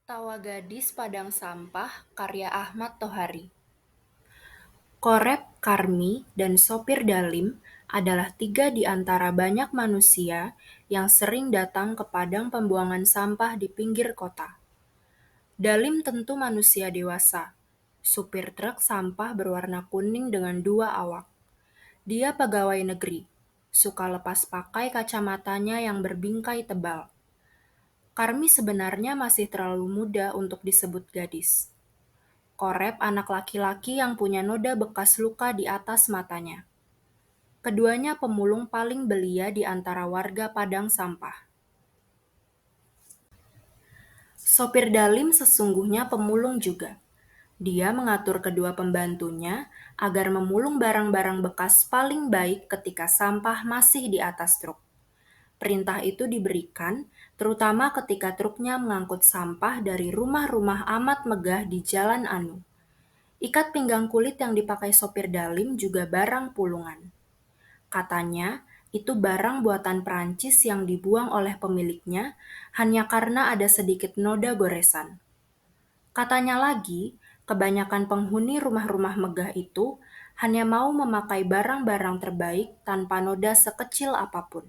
Tawa Gadis Padang Sampah karya Ahmad Tohari. Korep, Karmi, dan sopir Dalim adalah tiga di antara banyak manusia yang sering datang ke padang pembuangan sampah di pinggir kota. Dalim tentu manusia dewasa, supir truk sampah berwarna kuning dengan dua awak. Dia pegawai negeri, suka lepas pakai kacamatanya yang berbingkai tebal. Karmi sebenarnya masih terlalu muda untuk disebut gadis. Korep anak laki-laki yang punya noda bekas luka di atas matanya. Keduanya pemulung paling belia di antara warga padang sampah. Sopir Dalim sesungguhnya pemulung juga. Dia mengatur kedua pembantunya agar memulung barang-barang bekas paling baik ketika sampah masih di atas truk. Perintah itu diberikan terutama ketika truknya mengangkut sampah dari rumah-rumah amat megah di Jalan Anu. Ikat pinggang kulit yang dipakai sopir Dalim juga barang pulungan. Katanya, itu barang buatan Perancis yang dibuang oleh pemiliknya hanya karena ada sedikit noda goresan. Katanya lagi, kebanyakan penghuni rumah-rumah megah itu hanya mau memakai barang-barang terbaik tanpa noda sekecil apapun.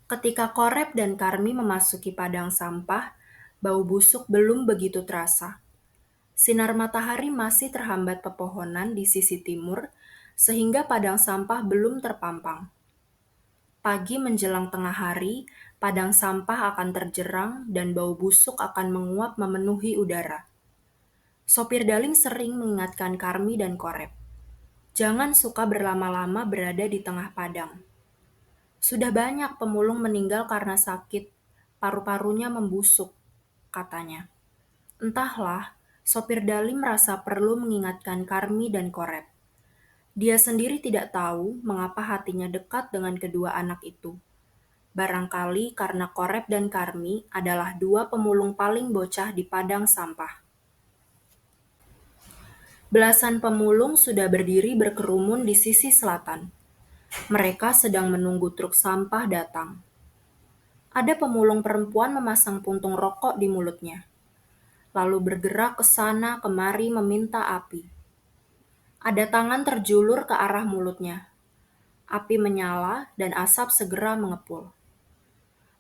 Ketika Korep dan Karmi memasuki padang sampah, bau busuk belum begitu terasa. Sinar matahari masih terhambat pepohonan di sisi timur, sehingga padang sampah belum terpampang. Pagi menjelang tengah hari, padang sampah akan terjerang dan bau busuk akan menguap memenuhi udara. Sopir Dalim sering mengingatkan Karmi dan Korep, jangan suka berlama-lama berada di tengah padang. Sudah banyak pemulung meninggal karena sakit, paru-parunya membusuk, katanya. Entahlah, sopir Dalim merasa perlu mengingatkan Karmi dan Korep. Dia sendiri tidak tahu mengapa hatinya dekat dengan kedua anak itu. Barangkali karena Korep dan Karmi adalah dua pemulung paling bocah di padang sampah. Belasan pemulung sudah berdiri berkerumun di sisi selatan. Mereka sedang menunggu truk sampah datang. Ada pemulung perempuan memasang puntung rokok di mulutnya, lalu bergerak ke sana kemari meminta api. Ada tangan terjulur ke arah mulutnya. Api menyala dan asap segera mengepul.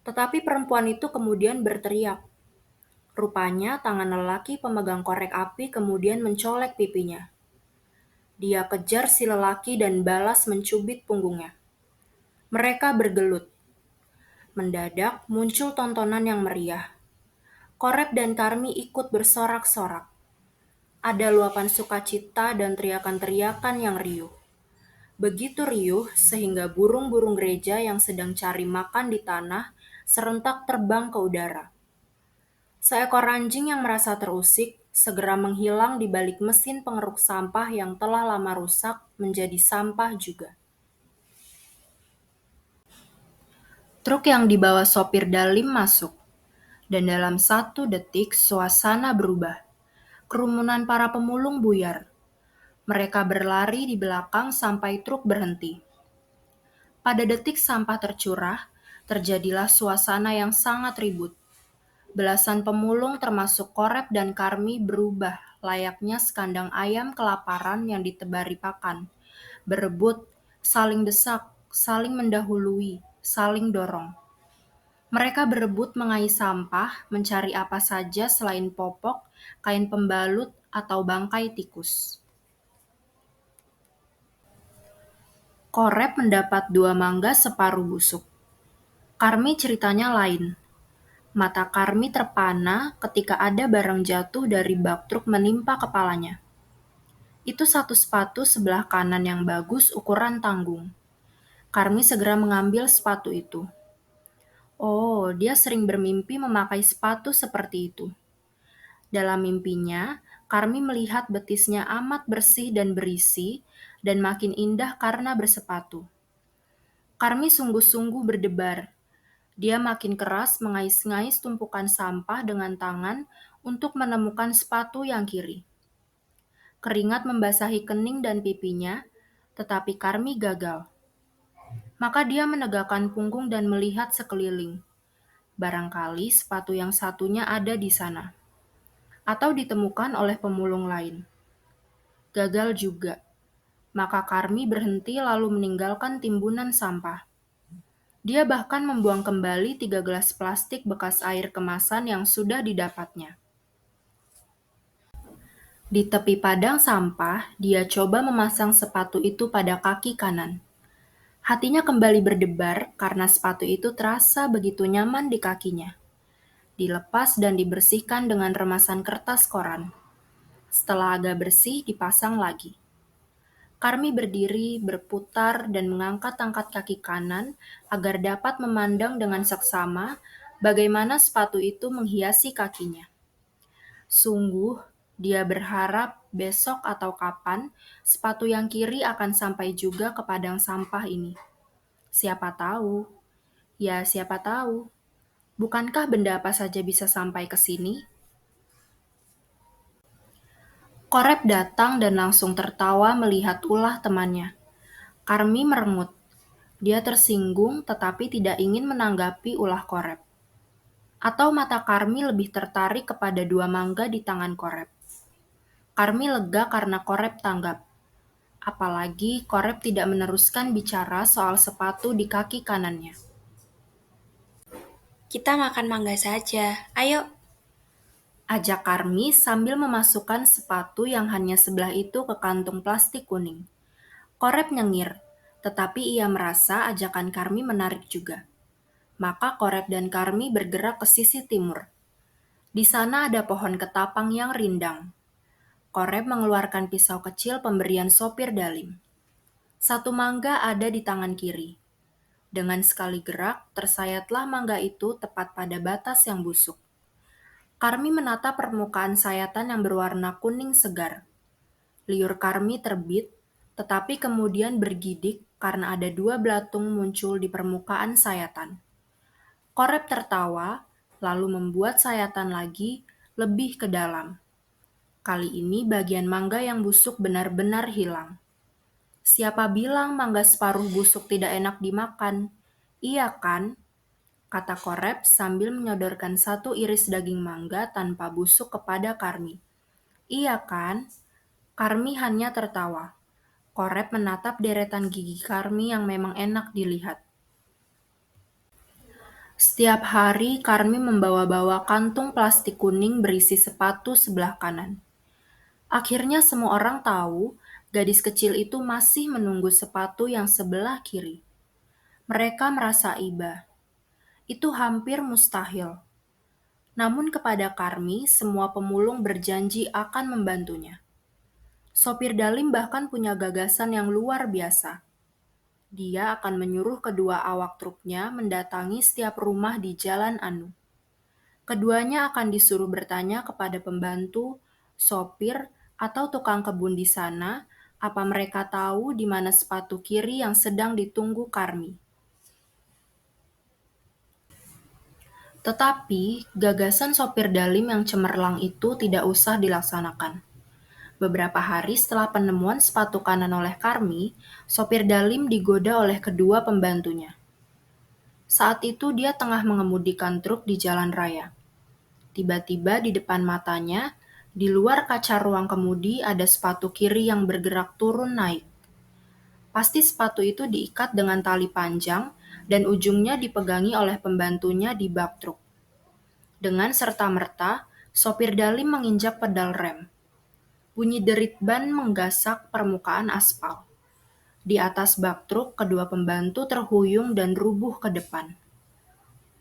Tetapi perempuan itu kemudian berteriak. Rupanya tangan lelaki pemegang korek api kemudian mencolek pipinya. Dia kejar si lelaki dan balas mencubit punggungnya. Mereka bergelut. Mendadak muncul tontonan yang meriah. Korep dan Karmi ikut bersorak-sorak. Ada luapan sukacita dan teriakan-teriakan yang riuh. Begitu riuh sehingga burung-burung gereja yang sedang cari makan di tanah serentak terbang ke udara. Seekor anjing yang merasa terusik segera menghilang di balik mesin pengeruk sampah yang telah lama rusak menjadi sampah juga. Truk yang dibawa sopir Dalim masuk, dan dalam 1 detik suasana berubah. Kerumunan para pemulung buyar. Mereka berlari di belakang sampai truk berhenti. Pada detik sampah tercurah, terjadilah suasana yang sangat ribut. Belasan pemulung termasuk Korep dan Karmi berubah layaknya sekandang ayam kelaparan yang ditebari pakan. Berebut, saling desak, saling mendahului, saling dorong. Mereka berebut mengais sampah, mencari apa saja selain popok, kain pembalut, atau bangkai tikus. Korep mendapat 2 mangga separuh busuk. Karmi ceritanya lain. Mata Karmi terpana ketika ada barang jatuh dari bak truk menimpa kepalanya. Itu satu sepatu sebelah kanan yang bagus ukuran tanggung. Karmi segera mengambil sepatu itu. Oh, dia sering bermimpi memakai sepatu seperti itu. Dalam mimpinya, Karmi melihat betisnya amat bersih dan berisi dan makin indah karena bersepatu. Karmi sungguh-sungguh berdebar. Dia makin keras mengais-ngais tumpukan sampah dengan tangan untuk menemukan sepatu yang kiri. Keringat membasahi kening dan pipinya, tetapi Karmi gagal. Maka dia menegakkan punggung dan melihat sekeliling. Barangkali sepatu yang satunya ada di sana, atau ditemukan oleh pemulung lain. Gagal juga. Maka Karmi berhenti lalu meninggalkan timbunan sampah. Dia bahkan membuang kembali 3 gelas plastik bekas air kemasan yang sudah didapatnya. Di tepi padang sampah, dia coba memasang sepatu itu pada kaki kanan. Hatinya kembali berdebar karena sepatu itu terasa begitu nyaman di kakinya. Dilepas dan dibersihkan dengan remasan kertas koran. Setelah agak bersih, dipasang lagi. Karmi berdiri, berputar, dan mengangkat-angkat kaki kanan agar dapat memandang dengan seksama bagaimana sepatu itu menghiasi kakinya. Sungguh, dia berharap besok atau kapan sepatu yang kiri akan sampai juga ke padang sampah ini. Siapa tahu? Ya, siapa tahu? Bukankah benda apa saja bisa sampai ke sini? Korep datang dan langsung tertawa melihat ulah temannya. Karmi merengut. Dia tersinggung tetapi tidak ingin menanggapi ulah Korep. Atau mata Karmi lebih tertarik kepada 2 mangga di tangan Korep. Karmi lega karena Korep tanggap. Apalagi Korep tidak meneruskan bicara soal sepatu di kaki kanannya. Kita makan mangga saja. Ayo. Ajak Karmi sambil memasukkan sepatu yang hanya sebelah itu ke kantung plastik kuning. Korep nyengir, tetapi ia merasa ajakan Karmi menarik juga. Maka Korep dan Karmi bergerak ke sisi timur. Di sana ada pohon ketapang yang rindang. Korep mengeluarkan pisau kecil pemberian sopir Dalim. Satu mangga ada di tangan kiri. Dengan sekali gerak, tersayatlah mangga itu tepat pada batas yang busuk. Karmi menatap permukaan sayatan yang berwarna kuning segar. Liur Karmi terbit, tetapi kemudian bergidik karena ada 2 belatung muncul di permukaan sayatan. Korep tertawa, lalu membuat sayatan lagi lebih ke dalam. Kali ini bagian mangga yang busuk benar-benar hilang. Siapa bilang mangga separuh busuk tidak enak dimakan? Iya kan? Kata Korep sambil menyodorkan 1 iris daging mangga tanpa busuk kepada Karmi. Iya kan? Karmi hanya tertawa. Korep menatap deretan gigi Karmi yang memang enak dilihat. Setiap hari Karmi membawa-bawa kantung plastik kuning berisi sepatu sebelah kanan. Akhirnya semua orang tahu gadis kecil itu masih menunggu sepatu yang sebelah kiri. Mereka merasa iba. Itu hampir mustahil. Namun kepada Karmi, semua pemulung berjanji akan membantunya. Sopir Dalim bahkan punya gagasan yang luar biasa. Dia akan menyuruh kedua awak truknya mendatangi setiap rumah di Jalan Anu. Keduanya akan disuruh bertanya kepada pembantu, sopir, atau tukang kebun di sana apa mereka tahu di mana sepatu kiri yang sedang ditunggu Karmi. Tetapi gagasan sopir Dalim yang cemerlang itu tidak usah dilaksanakan. Beberapa hari setelah penemuan sepatu kanan oleh Karmi, sopir Dalim digoda oleh kedua pembantunya. Saat itu dia tengah mengemudikan truk di jalan raya. Tiba-tiba di depan matanya, di luar kaca ruang kemudi ada sepatu kiri yang bergerak turun naik. Pasti sepatu itu diikat dengan tali panjang dan ujungnya dipegangi oleh pembantunya di bak truk. Dengan serta-merta, sopir Dalim menginjak pedal rem. Bunyi derit ban menggasak permukaan aspal. Di atas bak truk, kedua pembantu terhuyung dan rubuh ke depan.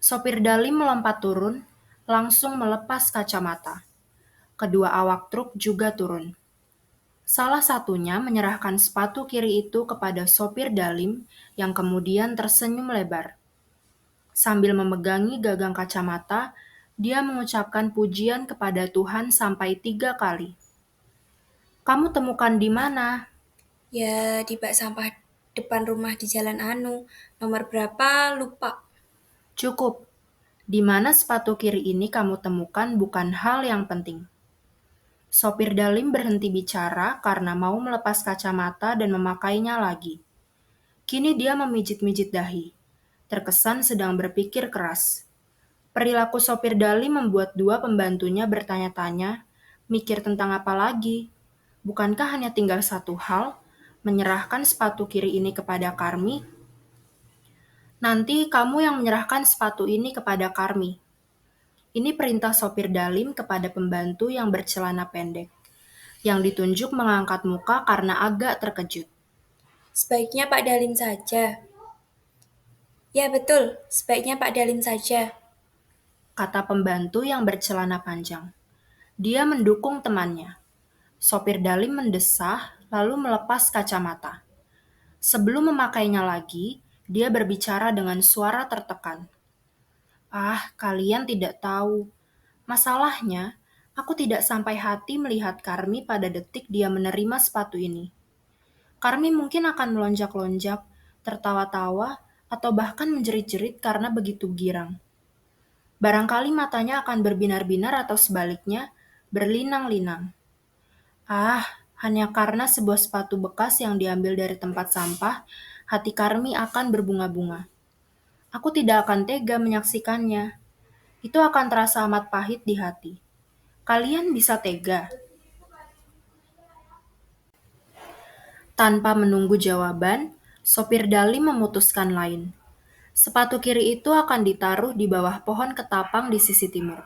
Sopir Dalim melompat turun, langsung melepas kacamata. Kedua awak truk juga turun. Salah satunya menyerahkan sepatu kiri itu kepada sopir Dalim yang kemudian tersenyum lebar. Sambil memegangi gagang kacamata, dia mengucapkan pujian kepada Tuhan sampai 3 kali. Kamu temukan di mana? Ya, di bak sampah depan rumah di Jalan Anu. Nomor berapa? Lupa. Cukup. Di mana sepatu kiri ini kamu temukan bukan hal yang penting. Sopir Dalim berhenti bicara karena mau melepas kacamata dan memakainya lagi. Kini dia memijit-mijit dahi. Terkesan sedang berpikir keras. Perilaku sopir Dali membuat dua pembantunya bertanya-tanya, mikir tentang apa lagi. Bukankah hanya tinggal satu hal, menyerahkan sepatu kiri ini kepada Karmi? Nanti kamu yang menyerahkan sepatu ini kepada Karmi. Ini perintah sopir Dalim kepada pembantu yang bercelana pendek, yang ditunjuk mengangkat muka karena agak terkejut. Sebaiknya Pak Dalim saja. Ya betul, sebaiknya Pak Dalim saja. Kata pembantu yang bercelana panjang. Dia mendukung temannya. Sopir Dalim mendesah, lalu melepas kacamata. Sebelum memakainya lagi, dia berbicara dengan suara tertekan. Ah, kalian tidak tahu. Masalahnya, aku tidak sampai hati melihat Karmi pada detik dia menerima sepatu ini. Karmi mungkin akan melonjak-lonjak, tertawa-tawa, atau bahkan menjerit-jerit karena begitu girang. Barangkali matanya akan berbinar-binar atau sebaliknya, berlinang-linang. Ah, hanya karena sebuah sepatu bekas yang diambil dari tempat sampah, hati Karmi akan berbunga-bunga. Aku tidak akan tega menyaksikannya. Itu akan terasa amat pahit di hati. Kalian bisa tega? Tanpa menunggu jawaban, sopir Dali memutuskan lain. Sepatu kiri itu akan ditaruh di bawah pohon ketapang di sisi timur.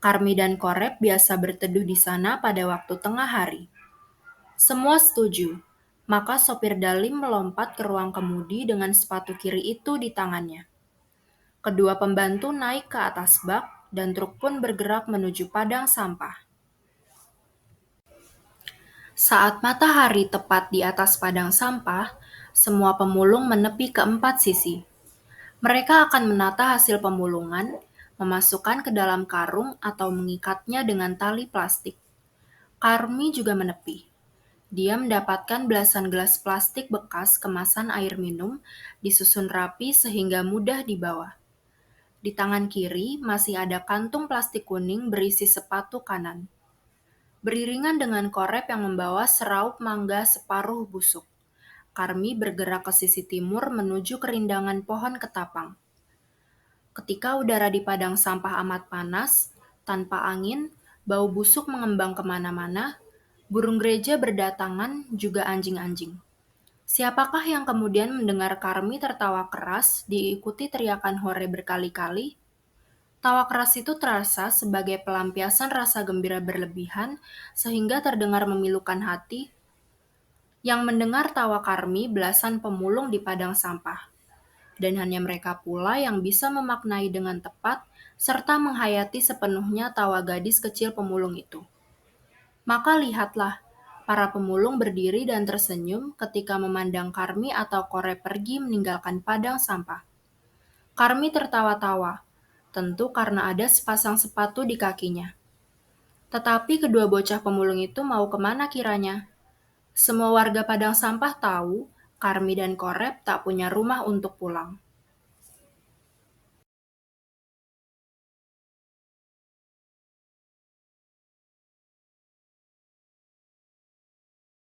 Karmi dan Korep biasa berteduh di sana pada waktu tengah hari. Semua setuju, maka sopir Dalim melompat ke ruang kemudi dengan sepatu kiri itu di tangannya. Kedua pembantu naik ke atas bak dan truk pun bergerak menuju padang sampah. Saat matahari tepat di atas padang sampah, semua pemulung menepi ke empat sisi. Mereka akan menata hasil pemulungan, memasukkan ke dalam karung atau mengikatnya dengan tali plastik. Karmi juga menepi. Dia mendapatkan belasan gelas plastik bekas kemasan air minum disusun rapi sehingga mudah dibawa. Di tangan kiri masih ada kantung plastik kuning berisi sepatu kanan. Beriringan dengan Korep yang membawa seraup mangga separuh busuk. Karmi bergerak ke sisi timur menuju kerindangan pohon ketapang. Ketika udara di padang sampah amat panas, tanpa angin, bau busuk mengembang kemana-mana, burung gereja berdatangan juga anjing-anjing. Siapakah yang kemudian mendengar Karmi tertawa keras diikuti teriakan hore berkali-kali? Tawa keras itu terasa sebagai pelampiasan rasa gembira berlebihan sehingga terdengar memilukan hati. Yang mendengar tawa Karmi belasan pemulung di padang sampah. Dan hanya mereka pula yang bisa memaknai dengan tepat serta menghayati sepenuhnya tawa gadis kecil pemulung itu. Maka lihatlah, para pemulung berdiri dan tersenyum ketika memandang Karmi atau Kore pergi meninggalkan padang sampah. Karmi tertawa-tawa, tentu karena ada sepasang sepatu di kakinya. Tetapi kedua bocah pemulung itu mau kemana kiranya? Semua warga padang sampah tahu Karmi dan Korep tak punya rumah untuk pulang.